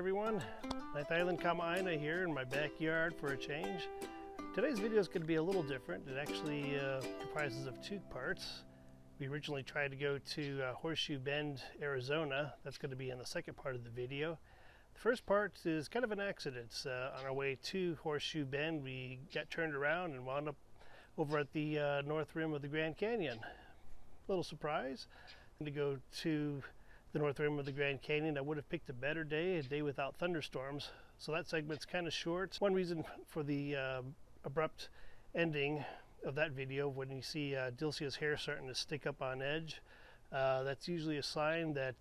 everyone. Ninth Island Kama'aina here in my backyard for a change. Today's video is going to be a little different. It actually comprises of two parts. We originally tried to go to Horseshoe Bend, Arizona. That's going to be in the second part of the video. The first part is kind of an accident. On our way to Horseshoe Bend, we got turned around and wound up over at the north rim of the Grand Canyon. A little surprise. To go to the north rim of the Grand Canyon, I would have picked a better day, a day without thunderstorms. So that segment's kind of short. One reason for the abrupt ending of that video, when you see Dilcia's hair starting to stick up on edge, that's usually a sign that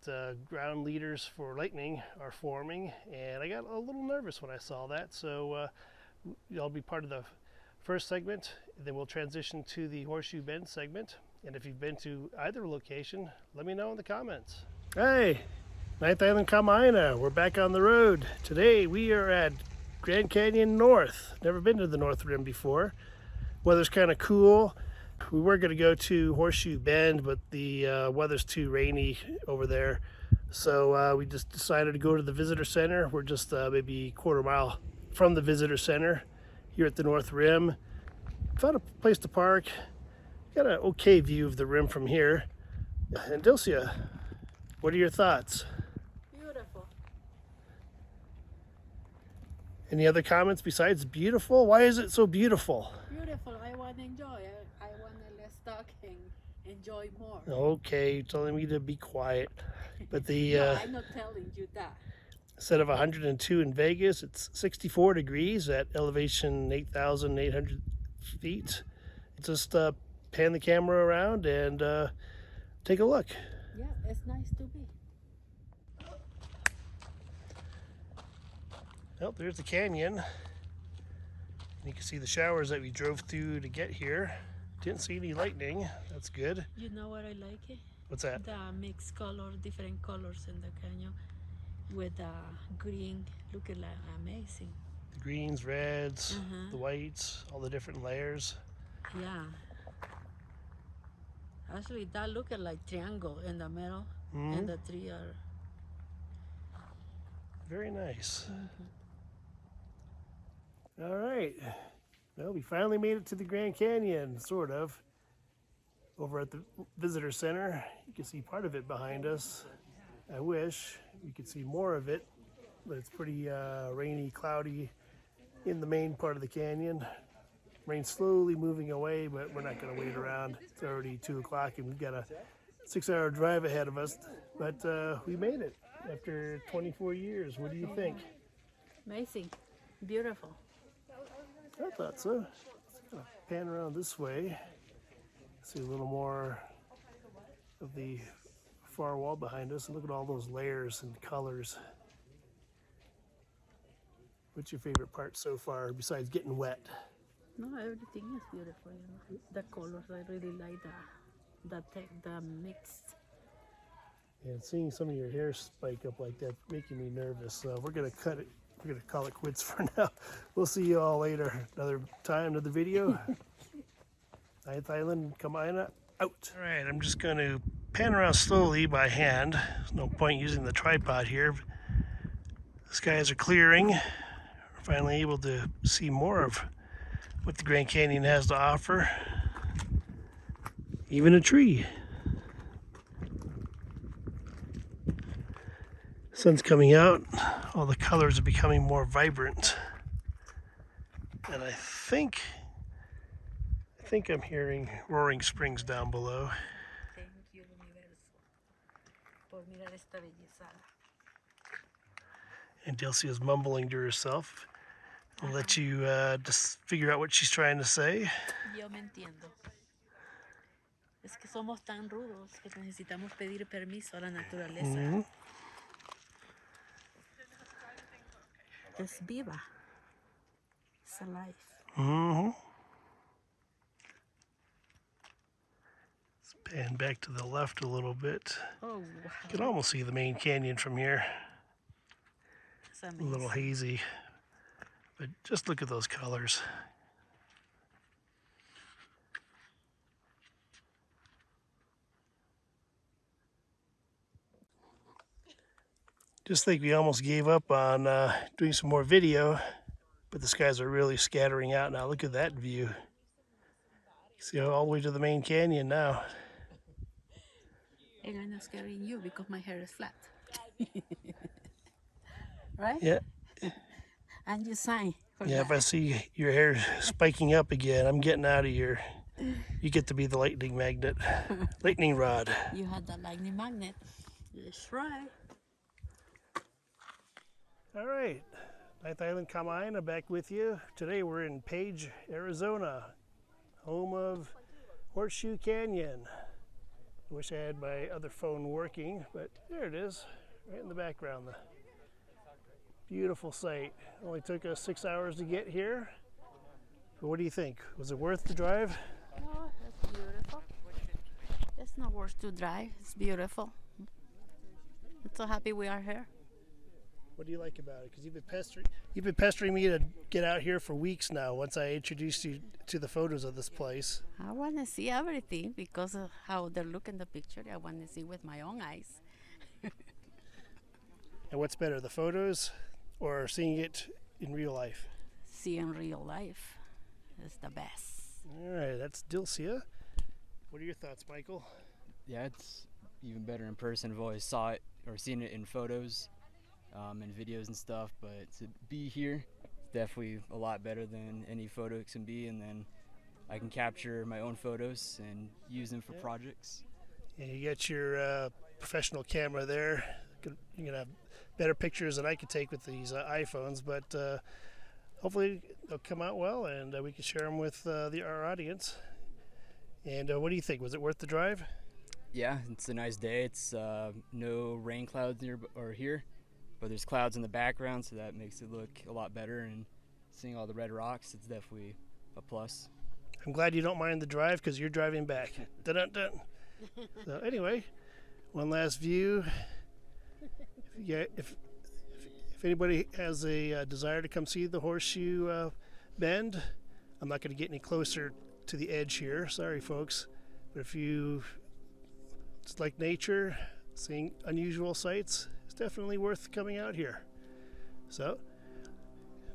ground leaders for lightning are forming, and I got a little nervous when I saw that. So I'll be part of the first segment, then we'll transition to the Horseshoe Bend segment. And if you've been to either location, let me know in the comments. Hey, Ninth Island Kama'aina, we're back on the road. Today we are at Grand Canyon North. Never been to the North Rim before. Weather's kind of cool. We were going to go to Horseshoe Bend, but the weather's too rainy over there. So we just decided to go to the visitor center. We're just maybe a quarter mile from the visitor center here at the North Rim. Found a place to park. Got an okay view of the rim from here. And Dilcia, what are your thoughts? Beautiful. Any other comments besides beautiful? Why is it so beautiful? Beautiful. I want to enjoy. I want to let's talk and enjoy more. Okay, you're telling me to be quiet. But the No, I'm not telling you that. instead of 102 in Vegas, it's 64 degrees at elevation 8,800 feet. Just pan the camera around and take a look. Yeah, it's nice to be. Well, there's the canyon. You can see the showers that we drove through to get here. Didn't see any lightning. That's good. You know what I like it? What's that? The mixed color, different colors in the canyon with the green, looking like amazing. The greens, reds, the whites, all the different layers. Yeah. Actually, that looking like triangle in the middle, and the three are very nice. All right. Well, we finally made it to the Grand Canyon, sort of. Over at the visitor center, you can see part of it behind us. I wish you could see more of it, but it's pretty rainy, cloudy in the main part of the canyon. Rain's slowly moving away, but we're not going to wait around. It's already 2 o'clock and we've got a 6-hour drive ahead of us. But we made it after 24 years. What do you think? amazing, beautiful. I thought so. Let's kind of pan around this way. See a little more of the far wall behind us. And look at all those layers and colors. What's your favorite part so far besides getting wet? No, everything is beautiful. You know, the colors. I really like the mixed. And seeing some of your hair spike up like that making me nervous. We're gonna cut it. We're gonna call it quits for now. We'll see you all later. Another time, another video. Ninth Island Kama'aina out. All right, I'm just going to pan around slowly by hand. There's no point using the tripod here. The skies are clearing. We're finally able to see more of what the Grand Canyon has to offer. Even a tree. Sun's coming out. All the colors are becoming more vibrant. And I think I'm hearing roaring springs down below. Thank you, universo, por mirar esta belleza. And Dilcia is mumbling to herself. I'll let you just figure out what she's trying to say. Yo me entiendo. Es que somos tan rudos que necesitamos pedir permiso a la naturaleza. Es viva. It's alive. Let's pan back to the left a little bit. Oh, wow. You can almost see the main canyon from here. It's A amazing. little hazy, but just look at those colors. Just think we almost gave up on doing some more video, but the skies are really scattering out now. Look at that view. See all the way to the main canyon now. And I'm not scaring you because my hair is flat. Right? Yeah. And you sign for Yeah, that. if I see your hair spiking up again, I'm getting out of here. You get to be the lightning magnet, lightning rod. You had the lightning magnet. That's right. All right, Ninth Island Kama'aina back with you. Today we're in Page, Arizona, home of Horseshoe Canyon. I wish I had my other phone working, but there it is, right in the background. The beautiful sight. Only took us 6 hours to get here. But what do you think? Was it worth the drive? Oh, that's beautiful. It's not worth to drive. It's beautiful. I'm so happy we are here. What do you like about it? Because you've been pestering me to get out here for weeks now. Once I introduced you to the photos of this place. I want to see everything because of how they look in the picture. I want to see with my own eyes. And what's better, the photos or seeing it in real life? See in real life is the best. All right, that's Dilcia. What are your thoughts, Michael? Yeah, it's even better in person. I've always saw it or seen it in photos and videos and stuff, but to be here, it's definitely a lot better than any photo can be, and then I can capture my own photos and use them for projects. Yeah, you got your professional camera there. You're going to have better pictures than I could take with these iPhones, but hopefully they'll come out well and we can share them with our audience. And what do you think? Was it worth the drive? Yeah, it's a nice day. It's no rain clouds here, but there's clouds in the background, so that makes it look a lot better. And seeing all the red rocks, it's definitely a plus. I'm glad you don't mind the drive because you're driving back. Dun-dun-dun. So anyway, one last view. If anybody has a desire to come see the Horseshoe Bend, I'm not going to get any closer to the edge here. Sorry, folks. But if you just like nature, seeing unusual sights, it's definitely worth coming out here. So,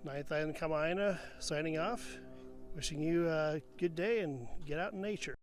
Ninth Island Kama'aina signing off. Wishing you a good day and get out in nature.